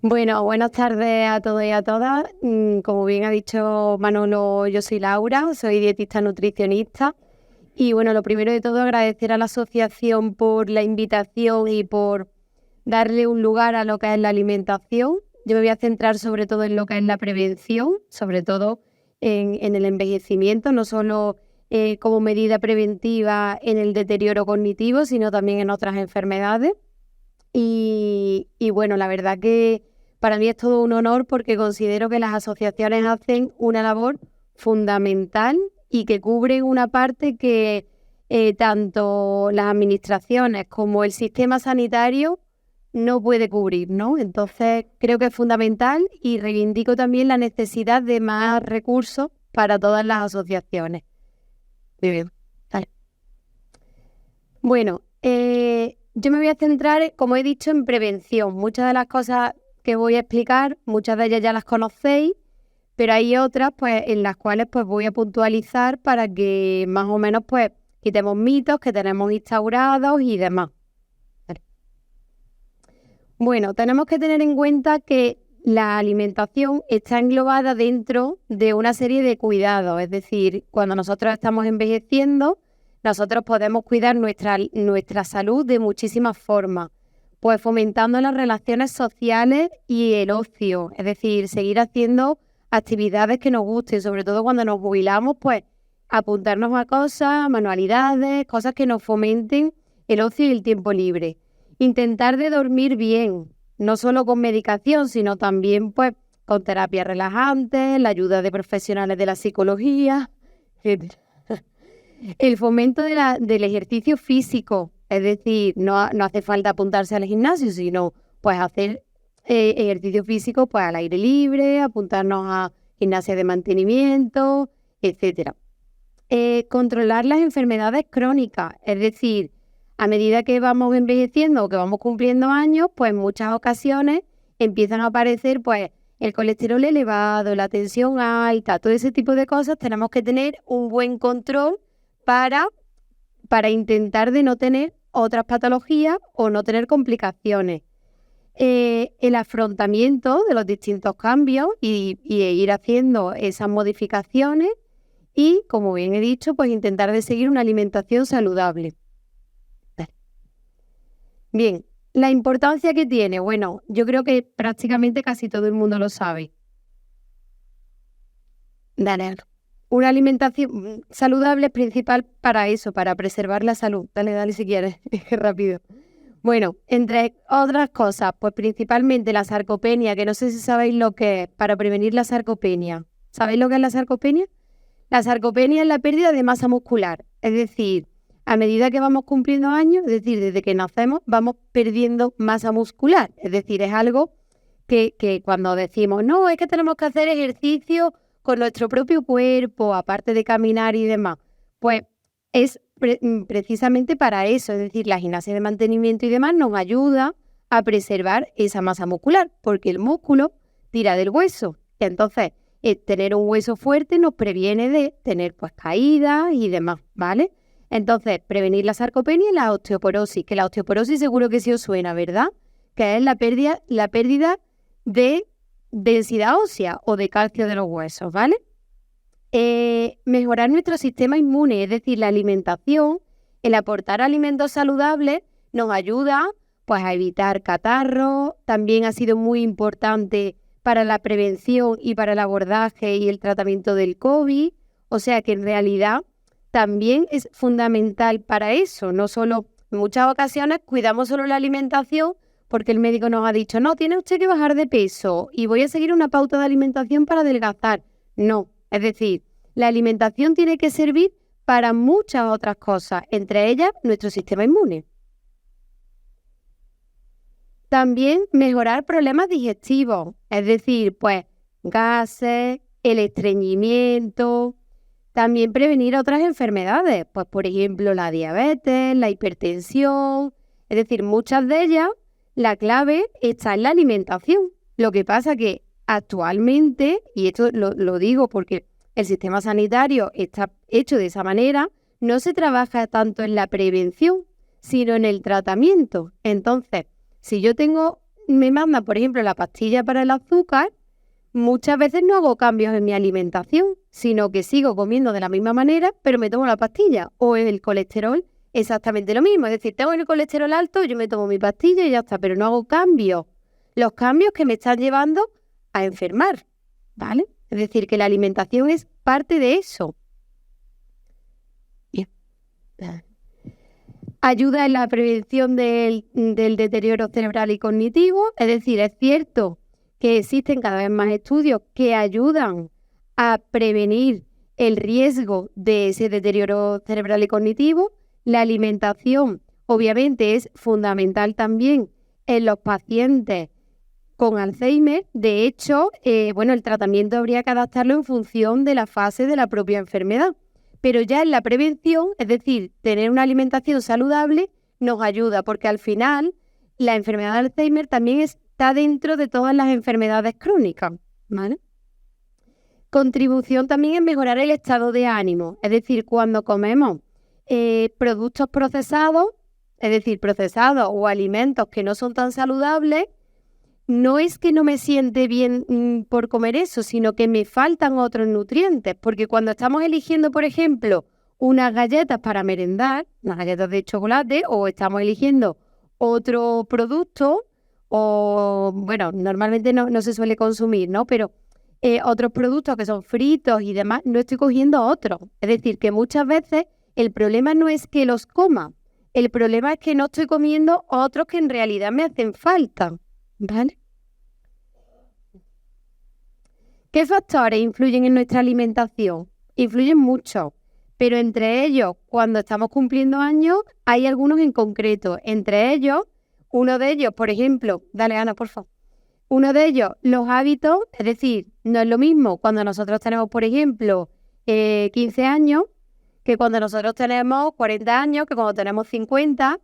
Bueno, buenas tardes a todos y a todas. Como bien ha dicho Manolo, yo soy Laura, soy dietista nutricionista. Y bueno, lo primero de todo, agradecer a la asociación por la invitación y por darle un lugar a lo que es la alimentación. Yo me voy a centrar sobre todo en lo que es la prevención, sobre todo en el envejecimiento, no solo como medida preventiva en el deterioro cognitivo, sino también en otras enfermedades. Y bueno, la verdad que para mí es todo un honor porque considero que las asociaciones hacen una labor fundamental y que cubren una parte que tanto las administraciones como el sistema sanitario no puede cubrir, ¿no? Entonces creo que es fundamental y reivindico también la necesidad de más recursos para todas las asociaciones. Muy bien. Vale. Bueno, yo me voy a centrar, como he dicho, en prevención. Muchas de las cosas que voy a explicar, muchas de ellas ya las conocéis, pero hay otras pues en las cuales pues voy a puntualizar para que más o menos pues quitemos mitos que tenemos instaurados y demás. Vale. Bueno, tenemos que tener en cuenta que la alimentación está englobada dentro de una serie de cuidados, es decir, cuando nosotros estamos envejeciendo, nosotros podemos cuidar nuestra salud de muchísimas formas, pues fomentando las relaciones sociales y el ocio, es decir, seguir haciendo actividades que nos gusten, sobre todo cuando nos jubilamos, pues apuntarnos a cosas, manualidades, cosas que nos fomenten el ocio y el tiempo libre. Intentar de dormir bien, no solo con medicación, sino también pues con terapias relajantes, la ayuda de profesionales de la psicología, etc. El fomento del ejercicio físico, es decir, no hace falta apuntarse al gimnasio, sino pues hacer ejercicio físico pues al aire libre, apuntarnos a gimnasia de mantenimiento, etcétera. Controlar las enfermedades crónicas, es decir, a medida que vamos envejeciendo o que vamos cumpliendo años, pues en muchas ocasiones empiezan a aparecer pues el colesterol elevado, la tensión alta, todo ese tipo de cosas. Tenemos que tener un buen control para intentar de no tener otras patologías o no tener complicaciones. El afrontamiento de los distintos cambios y ir haciendo esas modificaciones y, como bien he dicho, pues intentar de seguir una alimentación saludable. Bien, la importancia que tiene, bueno, yo creo que prácticamente casi todo el mundo lo sabe. Dale. Una alimentación saludable es principal para eso, para preservar la salud. Dale si quieres, rápido. Bueno, entre otras cosas, pues principalmente la sarcopenia, que no sé si sabéis lo que es, para prevenir la sarcopenia. ¿Sabéis lo que es la sarcopenia? La sarcopenia es la pérdida de masa muscular, es decir, a medida que vamos cumpliendo años, es decir, desde que nacemos, vamos perdiendo masa muscular. Es decir, es algo que cuando decimos, no, es que tenemos que hacer ejercicio con nuestro propio cuerpo, aparte de caminar y demás, pues es precisamente para eso. Es decir, la gimnasia de mantenimiento y demás nos ayuda a preservar esa masa muscular, porque el músculo tira del hueso. Entonces, tener un hueso fuerte nos previene de tener pues caídas y demás, ¿vale? Entonces, prevenir la sarcopenia y la osteoporosis, que la osteoporosis seguro que sí os suena, ¿verdad? Que es la pérdida de densidad ósea o de calcio de los huesos, ¿vale? Mejorar nuestro sistema inmune, es decir, la alimentación, el aportar alimentos saludables nos ayuda pues a evitar catarros. También ha sido muy importante para la prevención y para el abordaje y el tratamiento del COVID, o sea que en realidad también es fundamental para eso. No solo, en muchas ocasiones cuidamos solo la alimentación porque el médico nos ha dicho, no, tiene usted que bajar de peso y voy a seguir una pauta de alimentación para adelgazar. No, es decir, la alimentación tiene que servir para muchas otras cosas, entre ellas nuestro sistema inmune. También mejorar problemas digestivos, es decir, pues gases, el estreñimiento. También prevenir otras enfermedades, pues por ejemplo la diabetes, la hipertensión, es decir, muchas de ellas, la clave está en la alimentación. Lo que pasa que actualmente, y esto lo digo porque el sistema sanitario está hecho de esa manera, no se trabaja tanto en la prevención, sino en el tratamiento. Entonces, si yo tengo me mandan, por ejemplo, la pastilla para el azúcar, muchas veces no hago cambios en mi alimentación, sino que sigo comiendo de la misma manera, pero me tomo la pastilla. O el colesterol, exactamente lo mismo. Es decir, tengo el colesterol alto, yo me tomo mi pastilla y ya está, pero no hago cambios. Los cambios que me están llevando a enfermar, ¿vale? Es decir, que la alimentación es parte de eso. Bien. Ayuda en la prevención del deterioro cerebral y cognitivo. Es decir, es cierto que existen cada vez más estudios que ayudan a prevenir el riesgo de ese deterioro cerebral y cognitivo. La alimentación, obviamente, es fundamental también en los pacientes con Alzheimer. De hecho, el tratamiento habría que adaptarlo en función de la fase de la propia enfermedad. Pero ya en la prevención, es decir, tener una alimentación saludable nos ayuda, porque al final la enfermedad de Alzheimer también está dentro de todas las enfermedades crónicas, ¿vale? Contribución también en mejorar el estado de ánimo, es decir, cuando comemos productos procesados, es decir, procesados o alimentos que no son tan saludables, no es que no me siente bien por comer eso, sino que me faltan otros nutrientes, porque cuando estamos eligiendo, por ejemplo, unas galletas para merendar, unas galletas de chocolate, o estamos eligiendo otro producto, o bueno, normalmente no se suele consumir, ¿no? Pero otros productos que son fritos y demás, no estoy cogiendo otros. Es decir, que muchas veces el problema no es que los coma, el problema es que no estoy comiendo otros que en realidad me hacen falta. ¿Vale? ¿Qué factores influyen en nuestra alimentación? Influyen mucho, pero entre ellos, cuando estamos cumpliendo años, hay algunos en concreto. Entre ellos, uno de ellos, por ejemplo, dale Ana, por favor. Uno de ellos, los hábitos, es decir, no es lo mismo cuando nosotros tenemos, por ejemplo, 15 años, que cuando nosotros tenemos 40 años, que cuando tenemos 50.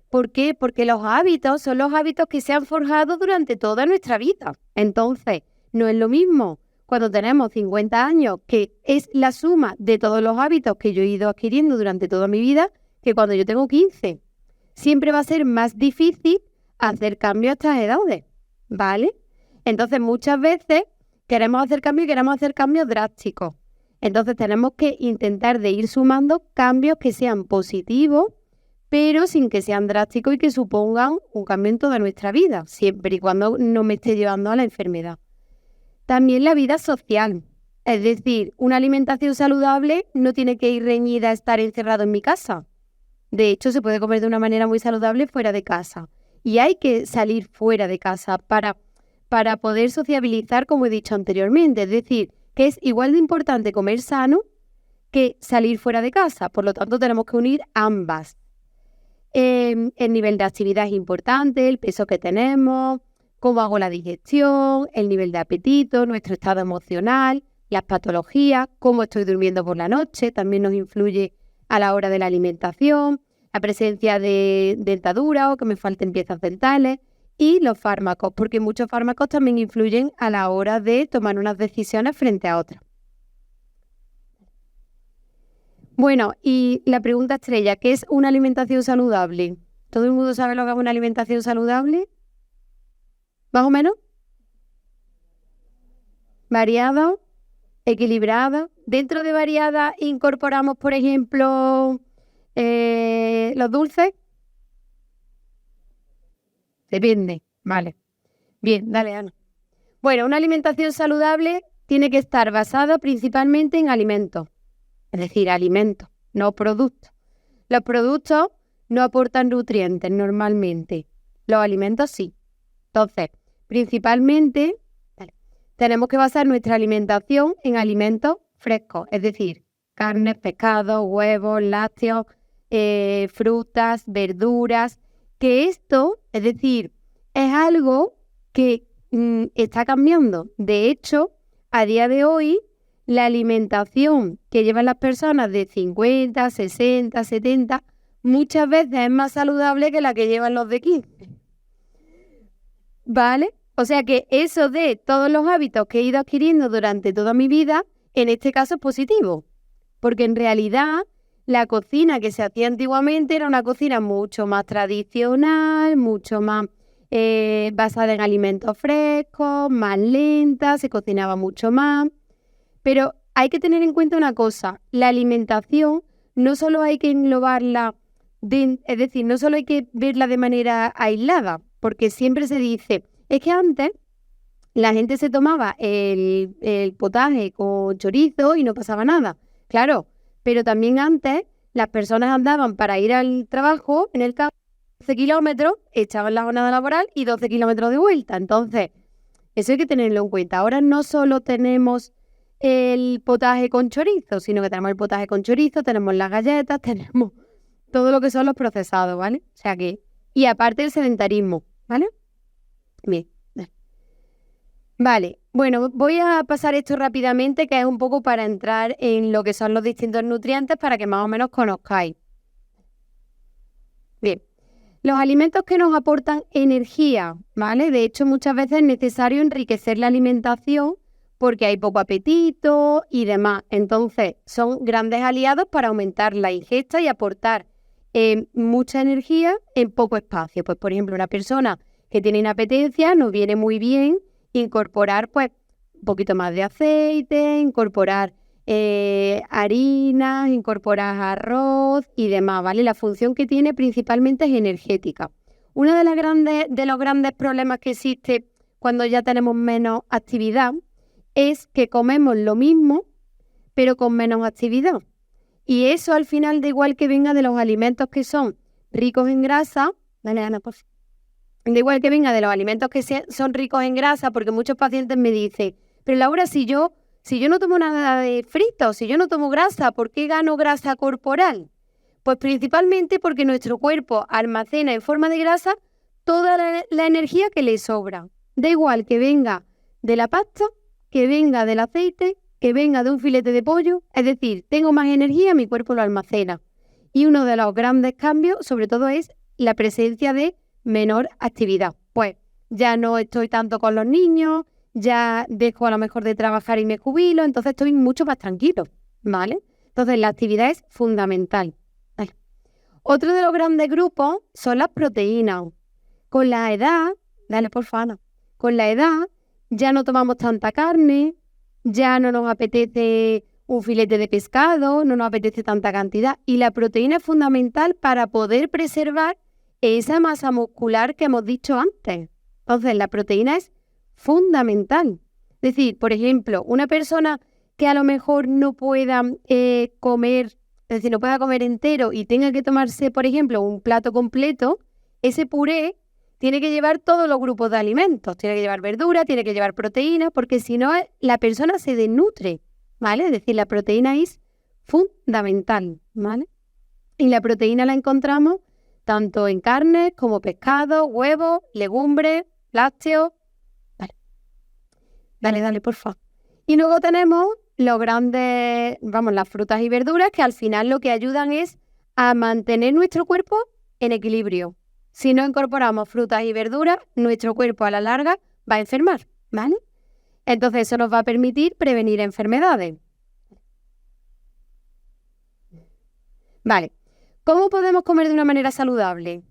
¿Por qué? Porque los hábitos son los hábitos que se han forjado durante toda nuestra vida. Entonces, no es lo mismo cuando tenemos 50 años, que es la suma de todos los hábitos que yo he ido adquiriendo durante toda mi vida, que cuando yo tengo 15. Siempre va a ser más difícil hacer cambios a estas edades, ¿vale? Entonces, muchas veces queremos hacer cambios y queremos hacer cambios drásticos. Entonces, tenemos que intentar de ir sumando cambios que sean positivos, pero sin que sean drásticos y que supongan un cambio en toda nuestra vida, siempre y cuando no me esté llevando a la enfermedad. También la vida social, es decir, una alimentación saludable no tiene que ir reñida a estar encerrado en mi casa. De hecho, se puede comer de una manera muy saludable fuera de casa. Y hay que salir fuera de casa para poder sociabilizar, como he dicho anteriormente. Es decir, que es igual de importante comer sano que salir fuera de casa. Por lo tanto, tenemos que unir ambas. El nivel de actividad es importante, el peso que tenemos, cómo hago la digestión, el nivel de apetito, nuestro estado emocional, las patologías, cómo estoy durmiendo por la noche, también nos influye a la hora de la alimentación, la presencia de dentadura o que me falten piezas dentales y los fármacos, porque muchos fármacos también influyen a la hora de tomar unas decisiones frente a otras. Bueno, y la pregunta estrella, ¿qué es una alimentación saludable? ¿Todo el mundo sabe lo que es una alimentación saludable? ¿Más o menos? Variada, equilibrada. Dentro de variada incorporamos, por ejemplo, los dulces. Depende, vale. Bien, dale, Ana. Bueno, una alimentación saludable tiene que estar basada principalmente en alimentos. Es decir, alimentos, no productos. Los productos no aportan nutrientes normalmente. Los alimentos sí. Entonces, principalmente tenemos que basar nuestra alimentación en alimentos frescos, es decir, carnes, pescados, huevos, lácteos, frutas, verduras. Que esto, es decir, es algo que está cambiando. De hecho, a día de hoy, la alimentación que llevan las personas de 50, 60, 70, muchas veces es más saludable que la que llevan los de 15. ¿Vale? O sea que eso de todos los hábitos que he ido adquiriendo durante toda mi vida, en este caso es positivo. Porque en realidad la cocina que se hacía antiguamente era una cocina mucho más tradicional, mucho más basada en alimentos frescos, más lenta, se cocinaba mucho más. Pero hay que tener en cuenta una cosa, la alimentación no solo hay que englobarla, es decir, no solo hay que verla de manera aislada, porque siempre se dice, es que antes la gente se tomaba el potaje con chorizo y no pasaba nada. Claro, pero también antes las personas andaban para ir al trabajo en el campo 12 kilómetros, echaban la jornada laboral y 12 kilómetros de vuelta. Entonces, eso hay que tenerlo en cuenta. Ahora no solo tenemos el potaje con chorizo, sino que tenemos el potaje con chorizo, tenemos las galletas, tenemos todo lo que son los procesados, ¿vale? O sea que, y aparte el sedentarismo, ¿vale? Bien. Vale, bueno, voy a pasar esto rápidamente, que es un poco para entrar en lo que son los distintos nutrientes para que más o menos conozcáis. Bien, los alimentos que nos aportan energía, ¿vale? De hecho, muchas veces es necesario enriquecer la alimentación porque hay poco apetito y demás. Entonces, son grandes aliados para aumentar la ingesta y aportar mucha energía en poco espacio. Pues, por ejemplo, una persona que tiene inapetencia nos viene muy bien incorporar pues un poquito más de aceite, incorporar harinas, incorporar arroz y demás, ¿vale? La función que tiene principalmente es energética. Uno de los grandes problemas que existe cuando ya tenemos menos actividad es que comemos lo mismo, pero con menos actividad. Y eso al final da igual que venga de los alimentos que son ricos en grasa. Dale, Ana, por favor. Da igual que venga de los alimentos que son ricos en grasa, porque muchos pacientes me dicen, pero Laura, si yo no tomo nada de frito, si yo no tomo grasa, ¿por qué gano grasa corporal? Pues principalmente porque nuestro cuerpo almacena en forma de grasa toda la energía que le sobra. Da igual que venga de la pasta, que venga del aceite, que venga de un filete de pollo, es decir, tengo más energía, mi cuerpo lo almacena. Y uno de los grandes cambios, sobre todo, es la presencia de menor actividad. Pues ya no estoy tanto con los niños, ya dejo a lo mejor de trabajar y me jubilo, entonces estoy mucho más tranquilo, ¿vale? Entonces la actividad es fundamental. Vale. Otro de los grandes grupos son las proteínas. Con la edad, dale por favor, con la edad ya no tomamos tanta carne, ya no nos apetece un filete de pescado, no nos apetece tanta cantidad y la proteína es fundamental para poder preservar esa masa muscular que hemos dicho antes. Entonces, la proteína es fundamental. Es decir, por ejemplo, una persona que a lo mejor no pueda comer, es decir, no pueda comer entero y tenga que tomarse, por ejemplo, un plato completo, ese puré tiene que llevar todos los grupos de alimentos. Tiene que llevar verdura, tiene que llevar proteína, porque si no, la persona se desnutre, ¿vale? Es decir, la proteína es fundamental, ¿vale? Y la proteína la encontramos tanto en carne como pescado, huevos, legumbres, lácteos. Vale. Dale, por favor. Y luego tenemos los grandes, las frutas y verduras que al final lo que ayudan es a mantener nuestro cuerpo en equilibrio. Si no incorporamos frutas y verduras, nuestro cuerpo a la larga va a enfermar, ¿vale? Entonces eso nos va a permitir prevenir enfermedades. Vale. ¿Cómo podemos comer de una manera saludable?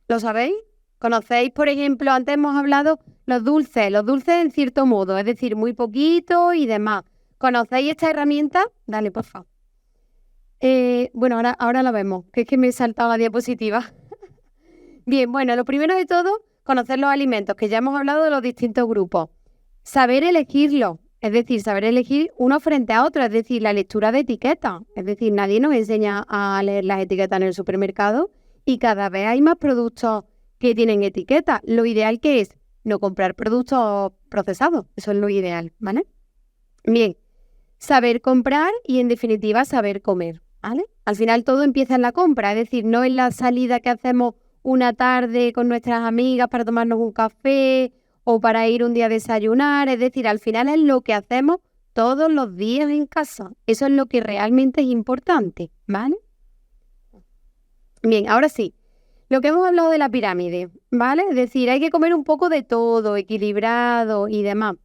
¿Lo sabéis? ¿Conocéis, por ejemplo, antes hemos hablado los dulces en cierto modo, es decir, muy poquito y demás? ¿Conocéis esta herramienta? Dale, por favor. Ahora la vemos, que es que me he saltado la diapositiva. Bien, bueno, lo primero de todo, conocer los alimentos, que ya hemos hablado de los distintos grupos. Saber elegirlos. Es decir, saber elegir uno frente a otro, es decir, la lectura de etiquetas. Es decir, nadie nos enseña a leer las etiquetas en el supermercado y cada vez hay más productos que tienen etiquetas. Lo ideal que es no comprar productos procesados. Eso es lo ideal, ¿vale? Bien, saber comprar y en definitiva saber comer, ¿vale? Al final todo empieza en la compra, es decir, no en la salida que hacemos una tarde con nuestras amigas para tomarnos un café o para ir un día a desayunar, es decir, al final es lo que hacemos todos los días en casa. Eso es lo que realmente es importante, ¿vale? Bien, ahora sí, lo que hemos hablado de la pirámide, ¿vale? Es decir, hay que comer un poco de todo, equilibrado y demás.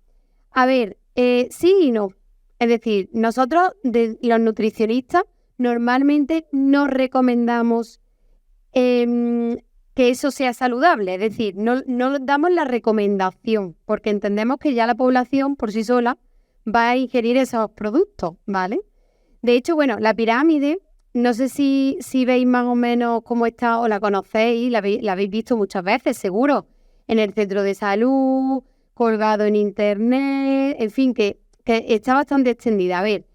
A ver, sí y no. Es decir, nosotros, los nutricionistas, normalmente no recomendamos que eso sea saludable. Es decir, no damos la recomendación porque entendemos que ya la población por sí sola va a ingerir esos productos, ¿vale? De hecho, bueno, la pirámide, no sé si veis más o menos cómo está o la conocéis, la habéis visto muchas veces, seguro, en el centro de salud, colgado en internet, en fin, que está bastante extendida. A ver,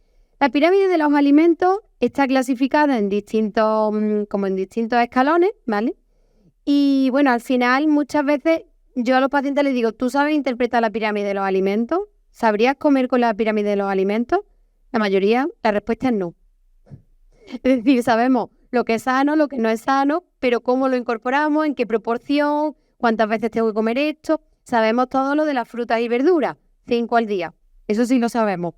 la pirámide de los alimentos está clasificada en distintos escalones, ¿vale? Y bueno, al final muchas veces yo a los pacientes les digo, ¿tú sabes interpretar la pirámide de los alimentos? ¿Sabrías comer con la pirámide de los alimentos? La mayoría, la respuesta es no. Es decir, sabemos lo que es sano, lo que no es sano, pero cómo lo incorporamos, en qué proporción, cuántas veces tengo que comer esto. Sabemos todo lo de las frutas y verduras, 5 al día. Eso sí lo sabemos.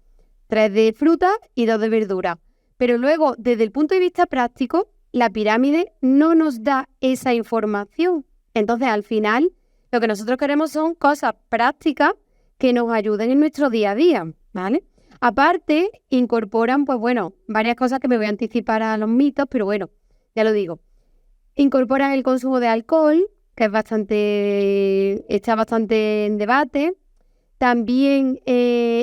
3 de frutas y 2 de verduras. Pero luego, desde el punto de vista práctico, la pirámide no nos da esa información. Entonces, al final, lo que nosotros queremos son cosas prácticas que nos ayuden en nuestro día a día, ¿vale? Aparte, incorporan, pues bueno, varias cosas que me voy a anticipar a los mitos, pero bueno, ya lo digo. Incorporan el consumo de alcohol, que está bastante en debate. También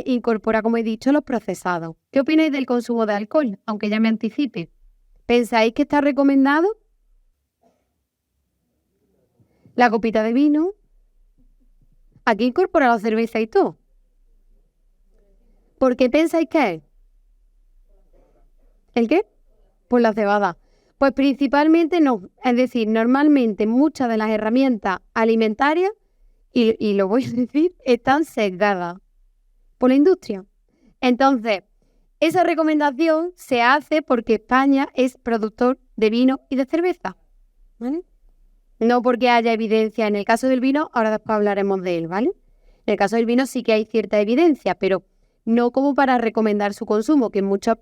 incorpora, como he dicho, los procesados. ¿Qué opináis del consumo de alcohol? Aunque ya me anticipe. ¿Pensáis que está recomendado? La copita de vino. Aquí incorpora la cerveza y todo. ¿Por qué pensáis que es? ¿El qué? Por la cebada. Pues principalmente no. Es decir, normalmente muchas de las herramientas alimentarias, y lo voy a decir, están sesgadas por la industria. Entonces, esa recomendación se hace porque España es productor de vino y de cerveza, ¿vale? No porque haya evidencia. En el caso del vino, ahora después hablaremos de él, ¿vale? En el caso del vino sí que hay cierta evidencia, pero no como para recomendar su consumo, que muchas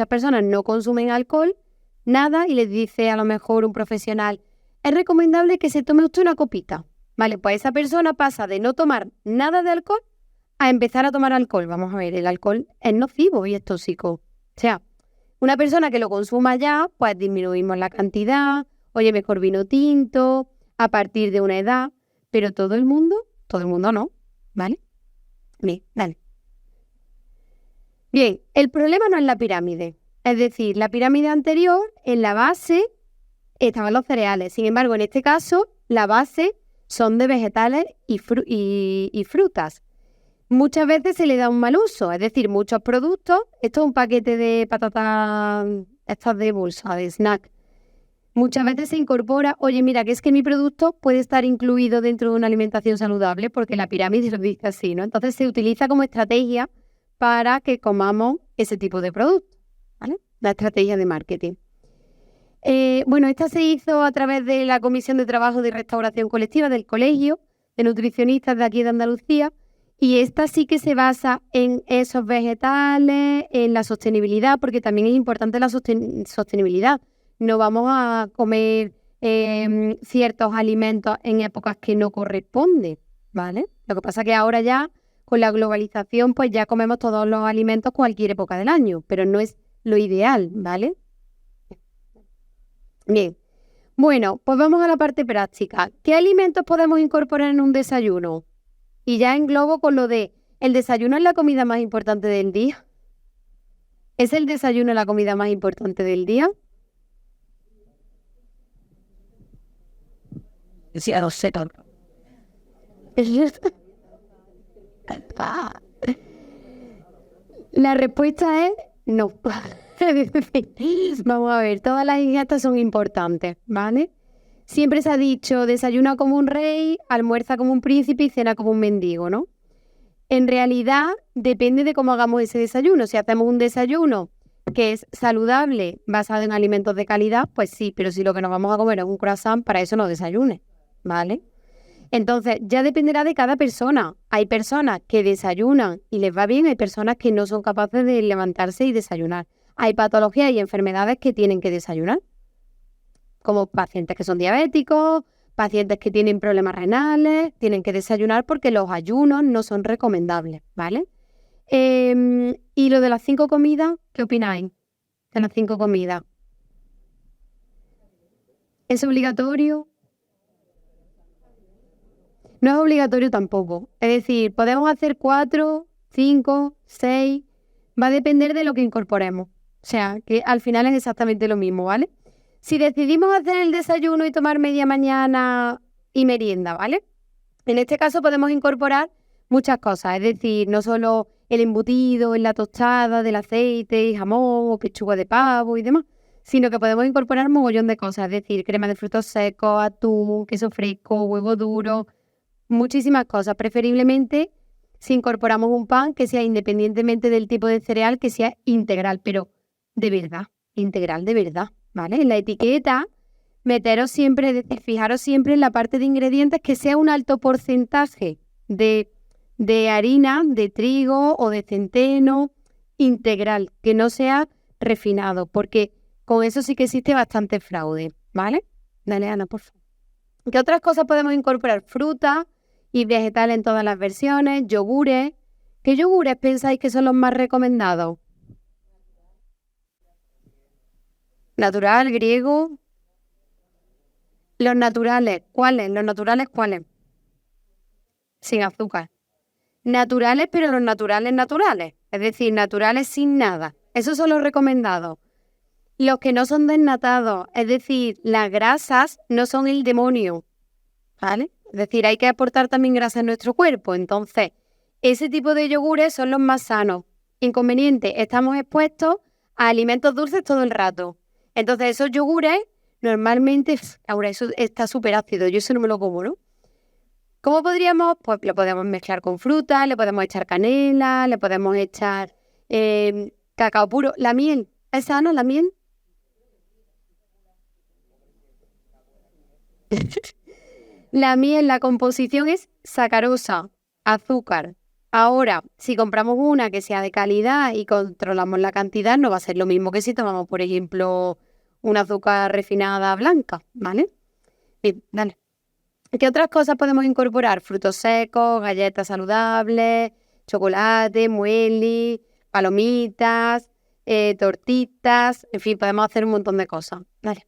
personas no consumen alcohol, nada, y les dice a lo mejor un profesional, es recomendable que se tome usted una copita, ¿vale? Pues esa persona pasa de no tomar nada de alcohol a empezar a tomar alcohol. Vamos a ver, el alcohol es nocivo y es tóxico. O sea, una persona que lo consuma ya, pues disminuimos la cantidad, oye, mejor vino tinto, a partir de una edad, pero todo el mundo no, ¿vale? Bien, dale. Bien, el problema no es la pirámide. Es decir, la pirámide anterior, en la base, estaban los cereales. Sin embargo, en este caso, la base son de vegetales y frutas. Muchas veces se le da un mal uso, es decir, muchos productos, esto es un paquete de patatas, estas de bolsa, de snack. Muchas veces se incorpora, oye, mira, que es que mi producto puede estar incluido dentro de una alimentación saludable, porque la pirámide lo dice así, ¿no? Entonces se utiliza como estrategia para que comamos ese tipo de productos, ¿vale? La estrategia de marketing. Bueno, esta se hizo a través de la Comisión de Trabajo de Restauración Colectiva del Colegio de Nutricionistas de aquí de Andalucía, y esta sí que se basa en esos vegetales, en la sostenibilidad, porque también es importante la sostenibilidad. No vamos a comer ciertos alimentos en épocas que no corresponden, ¿vale? Lo que pasa es que ahora ya, con la globalización, pues ya comemos todos los alimentos cualquier época del año, pero no es lo ideal, ¿vale? Bien. Bueno, pues vamos a la parte práctica. ¿Qué alimentos podemos incorporar en un desayuno? Y ya englobo con lo de, ¿el desayuno es la comida más importante del día? ¿Es el desayuno la comida más importante del día? Sí, no sé. La respuesta es no. Vamos a ver, todas las ingestas son importantes, ¿vale? Siempre se ha dicho, desayuna como un rey, almuerza como un príncipe y cena como un mendigo, ¿no? En realidad, depende de cómo hagamos ese desayuno. Si hacemos un desayuno que es saludable, basado en alimentos de calidad, pues sí, pero si lo que nos vamos a comer es un croissant, para eso no desayune, ¿vale? Entonces, ya dependerá de cada persona. Hay personas que desayunan y les va bien, hay personas que no son capaces de levantarse y desayunar. Hay patologías y enfermedades que tienen que desayunar, como pacientes que son diabéticos, pacientes que tienen problemas renales, tienen que desayunar porque los ayunos no son recomendables, ¿vale? Y lo de las 5 comidas, ¿qué opináis de las 5 comidas? ¿Es obligatorio? No es obligatorio tampoco. Es decir, podemos hacer 4, 5, 6, va a depender de lo que incorporemos. O sea, que al final es exactamente lo mismo, ¿vale? Si decidimos hacer el desayuno y tomar media mañana y merienda, ¿vale? En este caso podemos incorporar muchas cosas, es decir, no solo el embutido en la tostada del aceite, jamón o pechuga de pavo y demás, sino que podemos incorporar un mogollón de cosas, es decir, crema de frutos secos, atún, queso fresco, huevo duro, muchísimas cosas. Preferiblemente si incorporamos un pan que sea independientemente del tipo de cereal, que sea integral, pero de verdad, integral de verdad, ¿vale? En la etiqueta, meteros siempre, es decir, fijaros siempre en la parte de ingredientes que sea un alto porcentaje de harina, de trigo o de centeno integral, que no sea refinado, porque con eso sí que existe bastante fraude, ¿vale? Dale, Ana, por favor. ¿Qué otras cosas podemos incorporar? Fruta y vegetales en todas las versiones, yogures. ¿Qué yogures pensáis que son los más recomendados? Natural, griego. Los naturales, ¿cuáles? Los naturales, ¿cuáles? Sin azúcar. Naturales, pero los naturales naturales. Es decir, naturales sin nada. Esos son los recomendados. Los que no son desnatados, es decir, las grasas no son el demonio, ¿vale? Es decir, hay que aportar también grasa en nuestro cuerpo. Entonces, ese tipo de yogures son los más sanos. Inconveniente, estamos expuestos a alimentos dulces todo el rato. Entonces, esos yogures, normalmente, ahora eso está súper ácido, yo eso no me lo como, ¿no? ¿Cómo podríamos? Pues lo podemos mezclar con fruta, le podemos echar canela, le podemos echar cacao puro. La miel, ¿es sano la miel? La miel, la composición es sacarosa, azúcar. Ahora, si compramos una que sea de calidad y controlamos la cantidad, no va a ser lo mismo que si tomamos, por ejemplo, una azúcar refinada blanca, ¿vale? Bien, dale. ¿Qué otras cosas podemos incorporar? Frutos secos, galletas saludables, chocolate, muesli, palomitas, tortitas, en fin, podemos hacer un montón de cosas. Dale.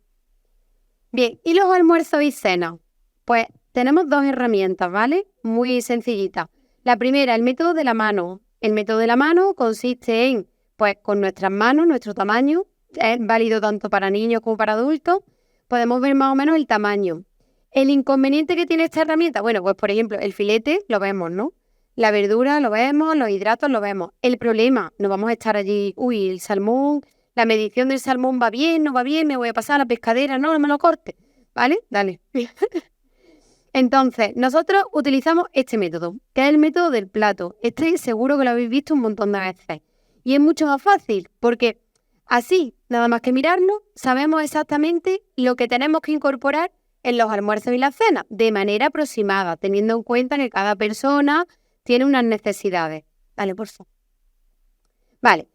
Bien, ¿y los almuerzos y cenas? Pues tenemos dos herramientas, ¿vale? Muy sencillitas. La primera, el método de la mano. El método de la mano consiste en, pues con nuestras manos, nuestro tamaño, es válido tanto para niños como para adultos, podemos ver más o menos el tamaño. El inconveniente que tiene esta herramienta, bueno, pues por ejemplo, el filete lo vemos, ¿no? La verdura lo vemos, los hidratos lo vemos. El problema, no vamos a estar allí, uy, el salmón, la medición del salmón va bien, no va bien, me voy a pasar a la pescadera, no me lo corte, ¿vale? Dale. Entonces, nosotros utilizamos este método, que es el método del plato. Este seguro que lo habéis visto un montón de veces. Y es mucho más fácil, porque así, nada más que mirarlo, sabemos exactamente lo que tenemos que incorporar en los almuerzos y las cenas, de manera aproximada, teniendo en cuenta que cada persona tiene unas necesidades. Dale, por favor. Vale,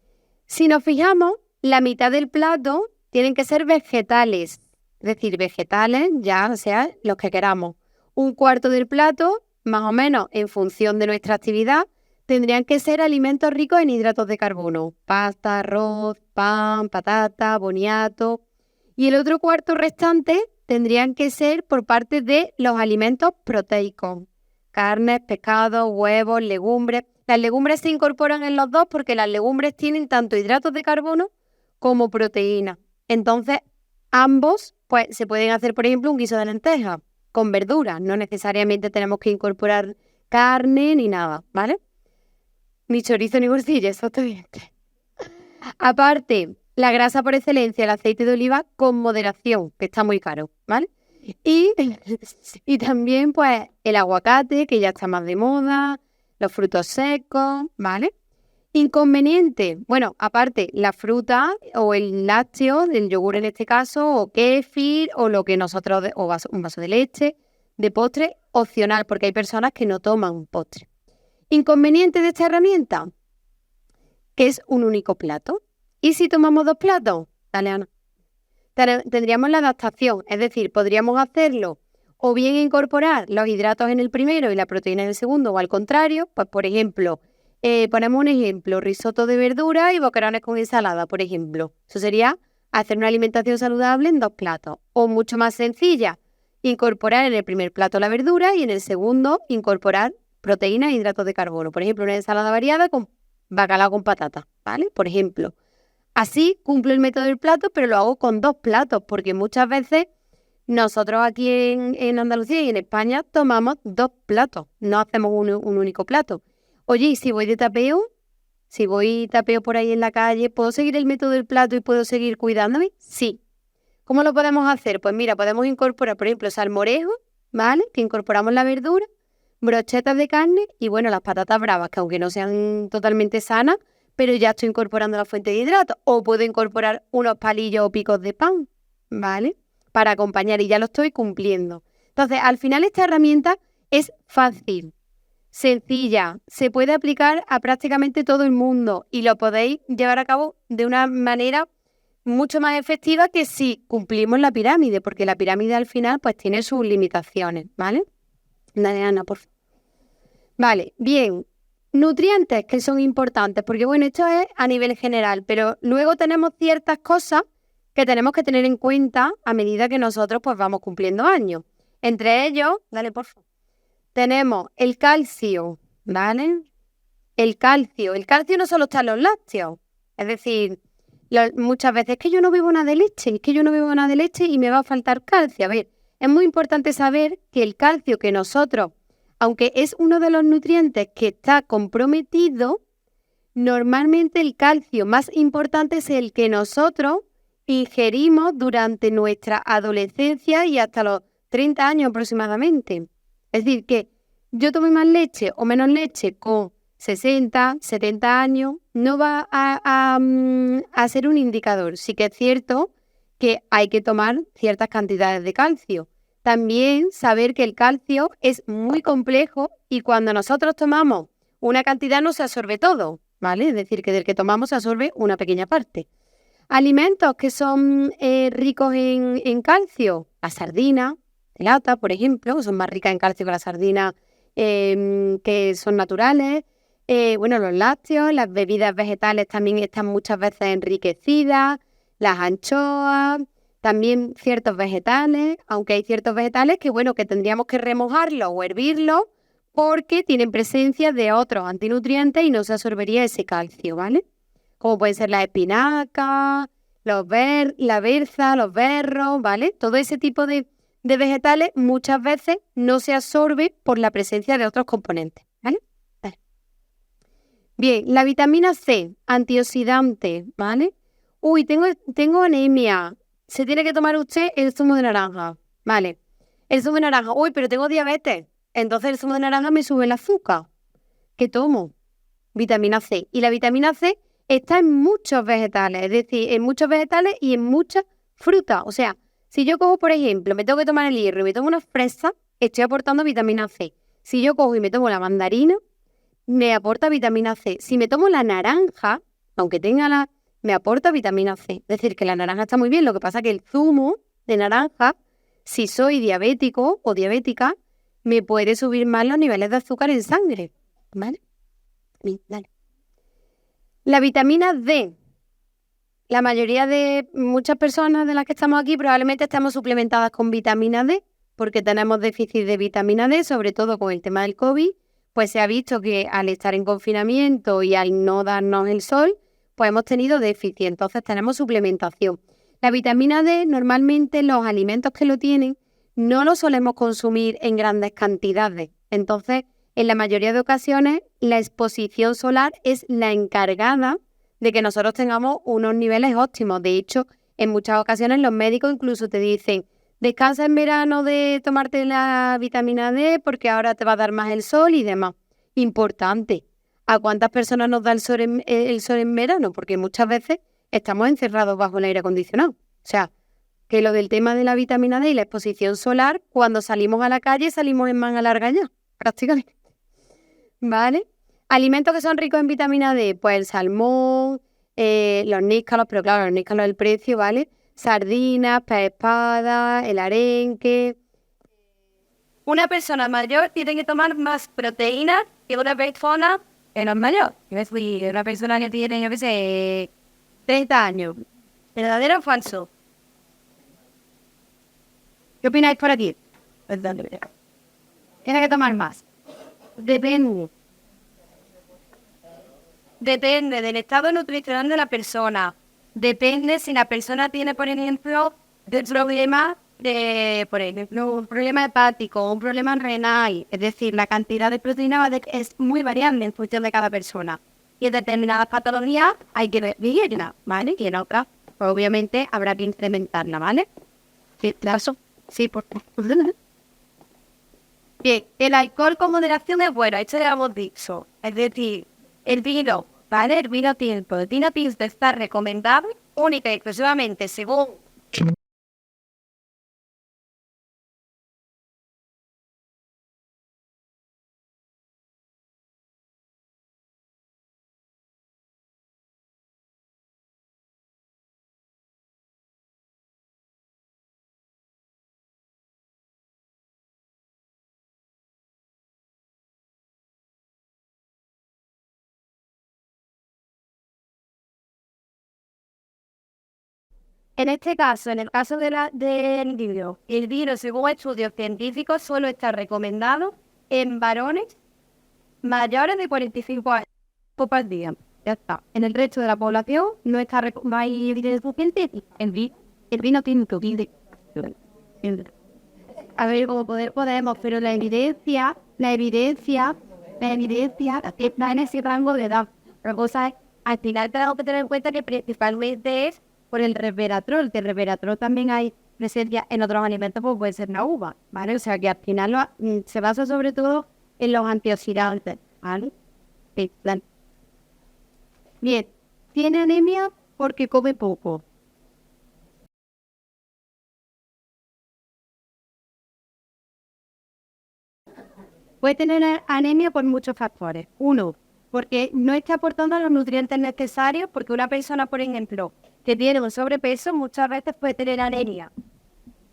si nos fijamos, la mitad del plato tienen que ser vegetales, es decir, vegetales, ya sea los que queramos. Un cuarto del plato, más o menos en función de nuestra actividad, tendrían que ser alimentos ricos en hidratos de carbono, pasta, arroz, pan, patata, boniato. Y el otro cuarto restante tendrían que ser por parte de los alimentos proteicos, carnes, pescados, huevos, legumbres. Las legumbres se incorporan en los dos porque las legumbres tienen tanto hidratos de carbono como proteína. Entonces, ambos pues, se pueden hacer, por ejemplo, un guiso de lentejas con verduras. No necesariamente tenemos que incorporar carne ni nada, ¿vale? Ni chorizo ni morcilla, exactamente. Aparte, la grasa por excelencia, el aceite de oliva con moderación, que está muy caro, ¿vale? Y también, pues, el aguacate, que ya está más de moda, los frutos secos, ¿vale? Inconveniente, bueno, aparte, la fruta o el lácteo, del yogur en este caso, o kéfir, o lo que nosotros, un vaso de leche, de postre, opcional, porque hay personas que no toman postre. Inconveniente de esta herramienta, que es un único plato. ¿Y si tomamos dos platos? Dale, Ana. Tendríamos la adaptación, es decir, podríamos hacerlo o bien incorporar los hidratos en el primero y la proteína en el segundo, o al contrario, pues por ejemplo, ponemos un ejemplo, risotto de verdura y boquerones con ensalada, por ejemplo. Eso sería hacer una alimentación saludable en dos platos. O mucho más sencilla, incorporar en el primer plato la verdura y en el segundo incorporar proteínas e hidratos de carbono. Por ejemplo, una ensalada variada con bacalao con patata, ¿vale? Por ejemplo. Así cumplo el método del plato, pero lo hago con 2 platos, porque muchas veces nosotros aquí en Andalucía y en España tomamos 2 platos, no hacemos un único plato. Oye, ¿y si voy de tapeo? Si voy tapeo por ahí en la calle, ¿puedo seguir el método del plato y puedo seguir cuidándome? Sí. ¿Cómo lo podemos hacer? Pues mira, podemos incorporar, por ejemplo, salmorejo, ¿vale? Que incorporamos la verdura, brochetas de carne y, bueno, las patatas bravas, que aunque no sean totalmente sanas, pero ya estoy incorporando la fuente de hidratos. O puedo incorporar unos palillos o picos de pan, ¿vale? Para acompañar y ya lo estoy cumpliendo. Entonces, al final esta herramienta es fácil, sencilla, se puede aplicar a prácticamente todo el mundo y lo podéis llevar a cabo de una manera mucho más efectiva que si cumplimos la pirámide, porque la pirámide al final pues tiene sus limitaciones, ¿vale? Dale, Ana, por favor. Vale, bien. Nutrientes que son importantes, porque bueno, esto es a nivel general, pero luego tenemos ciertas cosas que tenemos que tener en cuenta a medida que nosotros pues vamos cumpliendo años. Entre ellos, dale por favor, tenemos el calcio, ¿vale? El calcio no solo está en los lácteos, es decir, muchas veces es que yo no bebo nada de leche, y me va a faltar calcio. A ver, es muy importante saber que el calcio que nosotros, aunque es uno de los nutrientes que está comprometido, normalmente el calcio más importante es el que nosotros ingerimos durante nuestra adolescencia y hasta los 30 años aproximadamente. Es decir, que yo tome más leche o menos leche con 60, 70 años, no va a ser un indicador. Sí que es cierto que hay que tomar ciertas cantidades de calcio. También saber que el calcio es muy complejo y cuando nosotros tomamos una cantidad no se absorbe todo, ¿vale? Es decir, que del que tomamos se absorbe una pequeña parte. Alimentos que son ricos en calcio, la sardina de lata, por ejemplo, son más ricas en calcio que las sardinas que son naturales. Bueno, los lácteos, las bebidas vegetales también están muchas veces enriquecidas, las anchoas, también ciertos vegetales, aunque hay ciertos vegetales que, bueno, que tendríamos que remojarlos o hervirlos porque tienen presencia de otros antinutrientes y no se absorbería ese calcio, ¿vale? Como pueden ser las espinacas, la berza, los berros, ¿vale? Todo ese tipo de vegetales muchas veces no se absorbe por la presencia de otros componentes, ¿vale? Bien, la vitamina C, antioxidante, ¿vale? Uy, tengo anemia. Se tiene que tomar usted el zumo de naranja, ¿vale? El zumo de naranja, uy, pero tengo diabetes. Entonces el zumo de naranja me sube el azúcar. ¿Qué tomo? Vitamina C. Y la vitamina C está en muchos vegetales, es decir, en muchos vegetales y en muchas frutas. O sea, si yo cojo, por ejemplo, me tengo que tomar el hierro y me tomo una fresa, estoy aportando vitamina C. Si yo cojo y me tomo la mandarina, me aporta vitamina C. Si me tomo la naranja, aunque tenga me aporta vitamina C. Es decir, que la naranja está muy bien, lo que pasa es que el zumo de naranja, si soy diabético o diabética, me puede subir más los niveles de azúcar en sangre, ¿vale? Bien, dale. La vitamina D. La mayoría de muchas personas de las que estamos aquí probablemente estamos suplementadas con vitamina D porque tenemos déficit de vitamina D, sobre todo con el tema del COVID, pues se ha visto que al estar en confinamiento y al no darnos el sol, pues hemos tenido déficit, entonces tenemos suplementación. La vitamina D, normalmente los alimentos que lo tienen, no lo solemos consumir en grandes cantidades. Entonces, en la mayoría de ocasiones, la exposición solar es la encargada de que nosotros tengamos unos niveles óptimos. De hecho, en muchas ocasiones los médicos incluso te dicen, descansa en verano de tomarte la vitamina D porque ahora te va a dar más el sol y demás. Importante. ¿A cuántas personas nos da el sol en verano? Porque muchas veces estamos encerrados bajo el aire acondicionado. O sea, que lo del tema de la vitamina D y la exposición solar, cuando salimos a la calle salimos en manga larga ya, prácticamente. ¿Vale? Alimentos que son ricos en vitamina D, pues el salmón, los níscalos, pero claro, los níscalos del precio, ¿vale? Sardinas, pez espada, el arenque. Una persona mayor tiene que tomar más proteína que una persona que no es mayor. Es decir, una persona que tiene, yo qué sé, 30 años. ¿Verdadero o falso? ¿Qué opináis por aquí? Tiene que tomar más. Depende. Depende del estado nutricional de la persona. Depende si la persona tiene, por ejemplo, un problema hepático, un problema renal. Es decir, la cantidad de proteína es muy variable en función de cada persona. Y en determinadas patologías hay que reducirla, ¿vale? Y en otras, pues, obviamente, habrá que incrementarla, ¿vale? Sí, claro. Sí, por favor. Bien, el alcohol con moderación es bueno, esto ya lo hemos dicho. Es decir, el vino, ¿vale? El vino tinto está recomendado única y exclusivamente según... En este caso, en el caso del vino, el vino, según estudios científicos, solo está recomendado en varones mayores de 45 años. Copa al día. Ya está. En el resto de la población no hay evidencia científica. El vino tiene un poquito de... A ver cómo podemos, pero la evidencia está en ese rango de edad. La cosa es, al final tenemos que tener en cuenta que principalmente es por el resveratrol, que el resveratrol también hay presencia en otros alimentos, pues puede ser la uva, ¿vale? O sea que al final se basa sobre todo en los antioxidantes, ¿vale? Sí, bien, tiene anemia porque come poco. Puede tener anemia por muchos factores. Uno, porque no está aportando los nutrientes necesarios, porque una persona, por ejemplo, que tiene un sobrepeso, muchas veces puede tener anemia,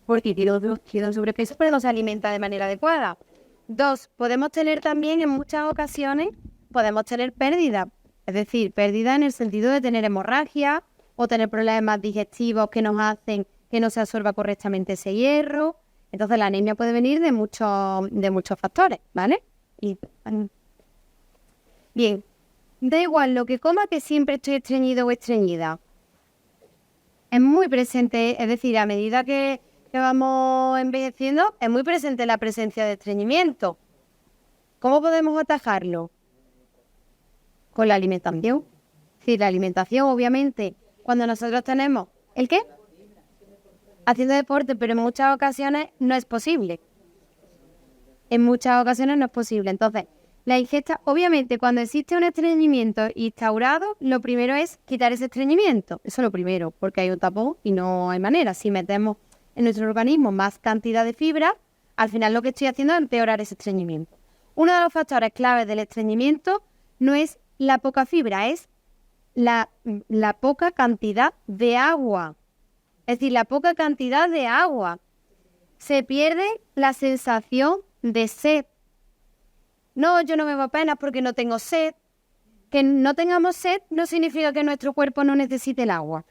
porque tiene un sobrepeso, pero no se alimenta de manera adecuada. Dos, podemos tener también en muchas ocasiones, podemos tener pérdida, es decir, pérdida en el sentido de tener hemorragia o tener problemas digestivos que nos hacen que no se absorba correctamente ese hierro. Entonces la anemia puede venir de muchos factores, ¿vale? Bien, da igual lo que coma, que siempre estoy estreñido o estreñida. Es muy presente, es decir, a medida que vamos envejeciendo, es muy presente la presencia de estreñimiento. ¿Cómo podemos atajarlo? Con la alimentación. Sí, la alimentación, obviamente, cuando nosotros tenemos... ¿El qué? Haciendo deporte, pero en muchas ocasiones no es posible. En muchas ocasiones no es posible. Entonces, la ingesta, obviamente, cuando existe un estreñimiento instaurado, lo primero es quitar ese estreñimiento. Eso es lo primero, porque hay un tapón y no hay manera. Si metemos en nuestro organismo más cantidad de fibra, al final lo que estoy haciendo es empeorar ese estreñimiento. Uno de los factores claves del estreñimiento no es la poca fibra, es la poca cantidad de agua. Es decir, la poca cantidad de agua. Se pierde la sensación de sed. No, yo no me bebo apenas porque no tengo sed. Que no tengamos sed no significa que nuestro cuerpo no necesite el agua,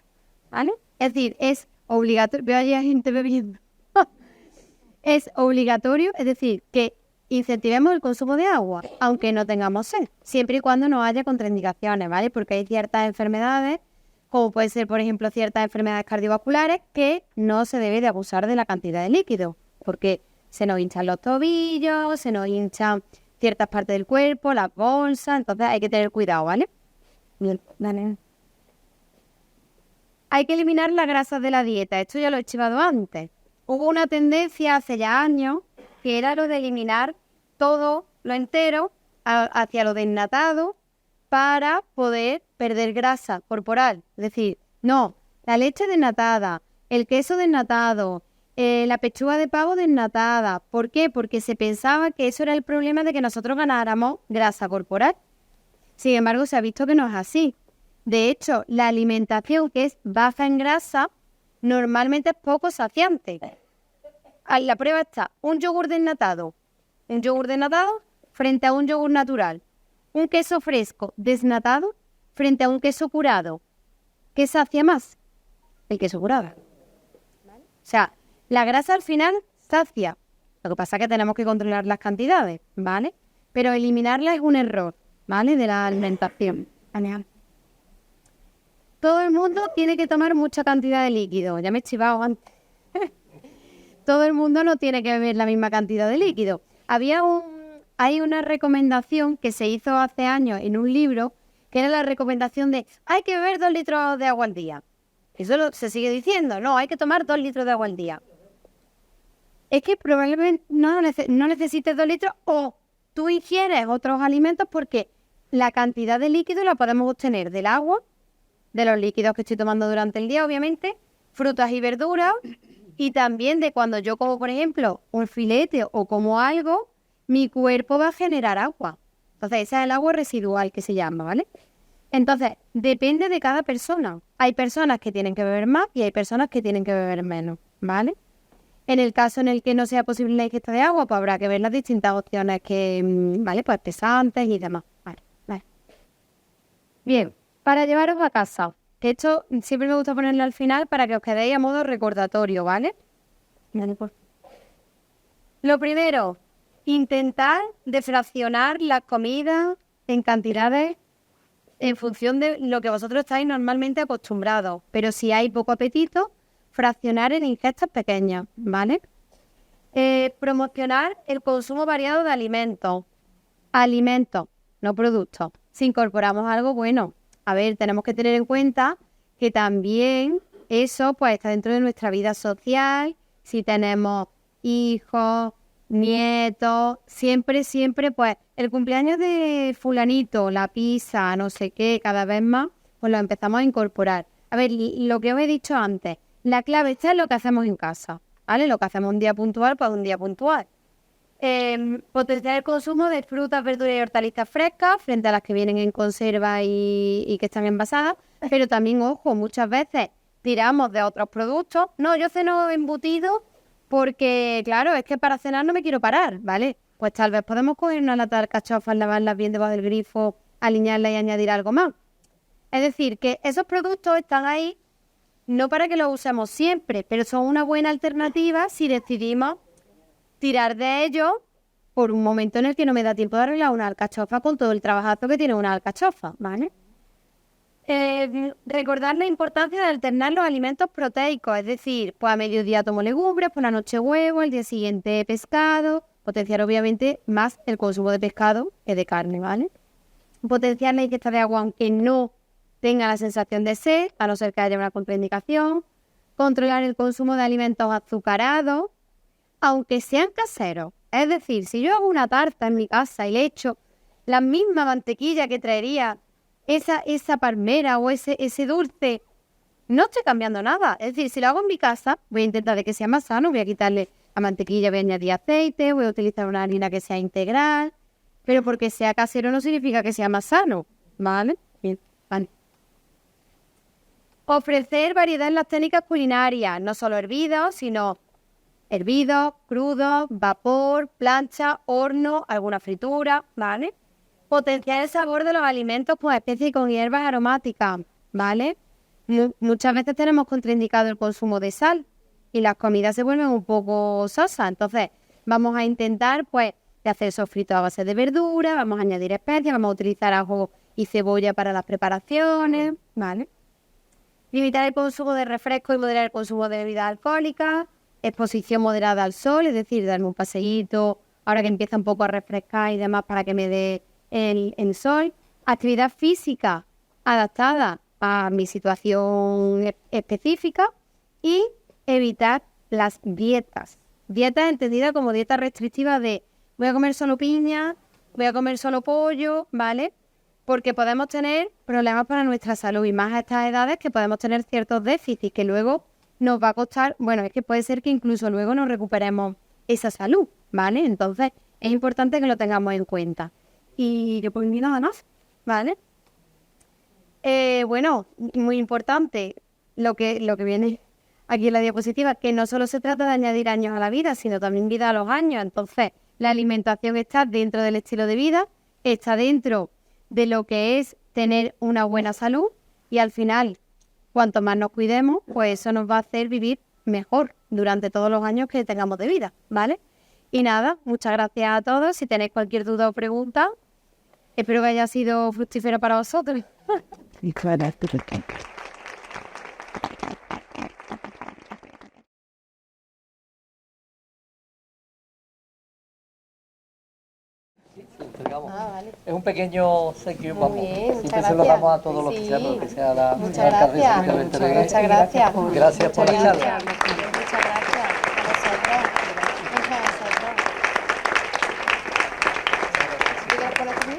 ¿vale? Es decir, es obligatorio. Veo allí a gente bebiendo. Es obligatorio, es decir, que incentivemos el consumo de agua, aunque no tengamos sed, siempre y cuando no haya contraindicaciones, ¿vale? Porque hay ciertas enfermedades, como puede ser, por ejemplo, ciertas enfermedades cardiovasculares, que no se debe de abusar de la cantidad de líquido, porque se nos hinchan los tobillos, se nos hinchan ciertas partes del cuerpo, las bolsas, entonces hay que tener cuidado, ¿vale? Bien, dale. Hay que eliminar las grasas de la dieta, esto ya lo he chivado antes. Hubo una tendencia hace ya años que era lo de eliminar todo lo entero hacia lo desnatado para poder perder grasa corporal. Es decir, no, la leche desnatada, el queso desnatado, la pechuga de pavo desnatada. ¿Por qué? Porque se pensaba que eso era el problema de que nosotros ganáramos grasa corporal. Sin embargo, se ha visto que no es así. De hecho, la alimentación que es baja en grasa normalmente es poco saciante. La prueba está un yogur desnatado frente a un yogur natural. Un queso fresco desnatado frente a un queso curado. ¿Qué sacia más? El queso curado. O sea, la grasa al final sacia, Lo que pasa es que tenemos que controlar las cantidades, ¿vale? Pero eliminarlas es un error, ¿vale? De la alimentación. Genial. Todo el mundo tiene que tomar mucha cantidad de líquido. Ya me he chivado antes. Todo el mundo no tiene que beber la misma cantidad de líquido. Hay una recomendación que se hizo hace años en un libro, que era la recomendación de hay que beber 2 litros de agua al día. Eso se sigue diciendo, no, hay que tomar 2 litros de agua al día. Es que probablemente no necesites 2 litros o tú ingieres otros alimentos porque la cantidad de líquido la podemos obtener del agua, de los líquidos que estoy tomando durante el día, obviamente, frutas y verduras, y también de cuando yo como, por ejemplo, un filete o como algo, mi cuerpo va a generar agua. Entonces, esa es el agua residual que se llama, ¿vale? Entonces, depende de cada persona. Hay personas que tienen que beber más y hay personas que tienen que beber menos, ¿vale? En el caso en el que no sea posible la ingesta de agua, pues habrá que ver las distintas opciones que, ¿vale? Pues pesantes y demás. Vale. Bien, para llevaros a casa, que esto siempre me gusta ponerlo al final para que os quedéis a modo recordatorio, ¿vale? Lo primero, intentar defraccionar la comida en cantidades en función de lo que vosotros estáis normalmente acostumbrados. Pero si hay poco apetito, fraccionar en ingestas pequeñas, ¿vale? Promocionar el consumo variado de alimentos. Alimentos, no productos. Si incorporamos algo bueno. A ver, tenemos que tener en cuenta que también eso pues está dentro de nuestra vida social. Si tenemos hijos, nietos, siempre, pues el cumpleaños de fulanito, la pizza, no sé qué, cada vez más, pues lo empezamos a incorporar. A ver, lo que os he dicho antes, la clave está en lo que hacemos en casa, ¿vale? Lo que hacemos un día puntual, pues un día puntual. Potenciar el consumo de frutas, verduras y hortalizas frescas frente a las que vienen en conserva y que están envasadas, pero también, ojo, muchas veces tiramos de otros productos. No, yo ceno embutido porque, claro, es que para cenar no me quiero parar, ¿vale? Pues tal vez podemos coger una lata de alcachofas, lavarlas bien debajo del grifo, alinearlas y añadir algo más. Es decir, que esos productos están ahí no para que los usemos siempre, pero son una buena alternativa si decidimos tirar de ellos por un momento en el que no me da tiempo de arreglar una alcachofa con todo el trabajazo que tiene una alcachofa, ¿vale? Recordar la importancia de alternar los alimentos proteicos, es decir, pues a mediodía tomo legumbres, por la noche huevo, al día siguiente pescado, potenciar obviamente más el consumo de pescado que de carne, ¿vale? Potenciar la ingesta de agua aunque no tenga la sensación de sed, a no ser que haya una contraindicación, controlar el consumo de alimentos azucarados, aunque sean caseros. Es decir, si yo hago una tarta en mi casa y le echo la misma mantequilla que traería esa palmera o ese dulce, no estoy cambiando nada. Es decir, si lo hago en mi casa, voy a intentar de que sea más sano, voy a quitarle la mantequilla, voy a añadir aceite, voy a utilizar una harina que sea integral, pero porque sea casero no significa que sea más sano, ¿vale? Bien, vale. Ofrecer variedad en las técnicas culinarias, no solo hervidos, crudos, vapor, plancha, horno, alguna fritura, ¿vale? Potenciar el sabor de los alimentos con especies y con hierbas aromáticas, ¿vale? Muchas veces tenemos contraindicado el consumo de sal y las comidas se vuelven un poco sosas. Entonces, vamos a intentar, pues, de hacer sofritos a base de verdura, vamos a añadir especias, vamos a utilizar ajo y cebolla para las preparaciones, ¿vale? Limitar el consumo de refresco y moderar el consumo de bebidas alcohólicas. Exposición moderada al sol, es decir, darme un paseíto ahora que empieza un poco a refrescar y demás para que me dé el sol. Actividad física adaptada a mi situación específica y evitar las dietas. Dietas entendidas como dieta restrictiva de voy a comer solo piña, voy a comer solo pollo, ¿vale? Porque podemos tener problemas para nuestra salud y más a estas edades que podemos tener ciertos déficits que luego nos va a costar, bueno, es que puede ser que incluso luego nos recuperemos esa salud, ¿vale? Entonces, es importante que lo tengamos en cuenta. Y yo pues ni nada más, ¿vale? Bueno, muy importante lo que viene aquí en la diapositiva, que no solo se trata de añadir años a la vida, sino también vida a los años. Entonces, la alimentación está dentro del estilo de vida, está dentro de lo que es tener una buena salud y al final, cuanto más nos cuidemos, pues eso nos va a hacer vivir mejor durante todos los años que tengamos de vida, ¿vale? Y nada, muchas gracias a todos. Si tenéis cualquier duda o pregunta, espero que haya sido fructífera para vosotros. Vale. Es un pequeño obsequio, Muy vamos. bien, muchas Siempre se lo gracias. damos a todos los Sí. cristianos, que sea la Muchas alcaldesa gracias. de Venteregué. Muchas gracias. Gracias por la Muchas charla. gracias. Muchas gracias a vosotros. Muchas a vosotros. ¿Quieres por aquí?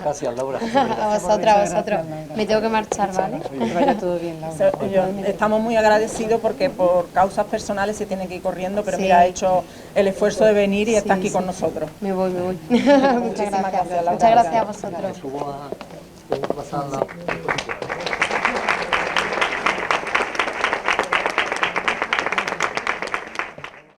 Gracias, Laura. A vosotros. Me tengo que marchar, ¿vale? Que vaya todo bien, Laura. Estamos muy agradecidos porque por causas personales se tiene que ir corriendo, pero Sí. mira, ha hecho el esfuerzo de venir y está Sí, aquí sí. con nosotros. Me voy. Muchas gracias. gracias, Laura. Muchas gracias a vosotros. Subo a pasar la...